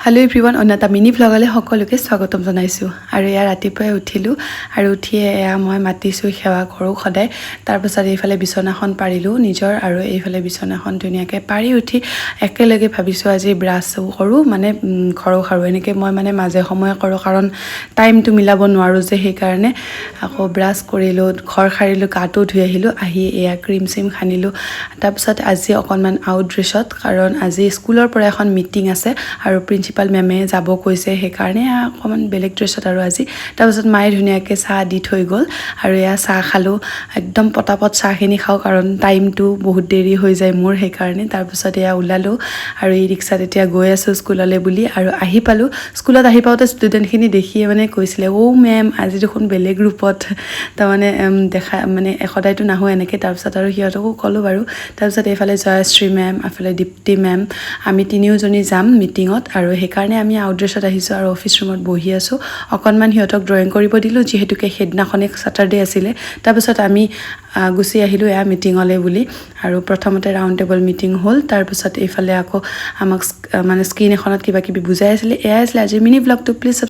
hello everyone अन्यता mini भ्लगले সকলোকে স্বাগতম জনাইছো আৰু ইয়া ৰাতিপুৱাই উঠিলো আৰু উঠিয়ে এয়া মই মাতিছো সেৱা কৰো সদায় তাৰ পাছত এইফালে বিছনাখন পাৰিলো নিজৰ আৰু এইফালে বিছনাখন ধুনিয়াকে পাৰি উঠি একেলগে ভাবিছো আজি ব্ৰাছ কৰো মানে খৰো খাৰো এনেকে মই মানে মাজে সময়ে কৰো কাৰণ টাইমটো মিলাব নোৱাৰো যে সেই কাৰণে আকৌ ব্ৰাছ কৰিলো ঘৰ খাৰিলো কাটো ধুই আহিলো আহি এয়া ক্ৰীম সিম খানিলো তাৰ পাছত আজি অকনমান আউট ড্ৰেছত কাৰণ আজি স্কুলৰ পৰা এখন মিটিং আছে আৰু প্ৰিন্সিপাল মেমে যাব কৈছে সেই কাৰণে অকমান বেলেগ ড্ৰেছত আৰু আজি তাৰ পাছত মাই ধুনিয়াকে চাহ দি থৈ গল আৰু এয়া চাহ খালো একদম পটাপট চাহখিনি খাও কাৰণ টাইমটো বহুত দেৰি হৈ যায় মোৰ সেই কাৰণে তাৰ পাছত এয়া উলালো আৰু এই ৰিক্সাত এতিয়া গৈ আছো স্কুললে বুলি আৰু আহি পালো স্কুলত আহি পাওতে ষ্টুডেন্টখিনি দেখিয়ে মানে কৈছিলে ও মেম আজি দেখোন বেলেগ গ্ৰুপত তাৰ মানে দেখা মানে সদায়টো নাহো এনেকে তাৰ পাছত আৰু হিয়তকো কলো বাৰু তাৰ পাছত এইফালে জয়শ্ৰী মেম আফালে দীপ্তি মেম আমি তিনিওজনী যাম মিটিংত আৰু সেই কাৰণে আমি আউট ড্ৰেছত আহিছো আৰু অফিস ৰুমত বহি আছো অকনমান হিয়তক ড্ৰয়িং কৰিব দিলো যেহেতুকে হেডনাখনে স্যাটাৰডে আছিলে তাৰ পাছত আমি গুছি আহিলো এয়া মিটিংলে বুলি আৰু প্ৰথমতে ৰাউন্ড টেবল মিটিং হল তাৰ পাছত এইফালে আকৌ আমাক মানে স্ক্ৰিন এখনত কিবা কিবি বুজাই আছিল এয়া আছিল আজি মিনি ব্লগটো প্লিজ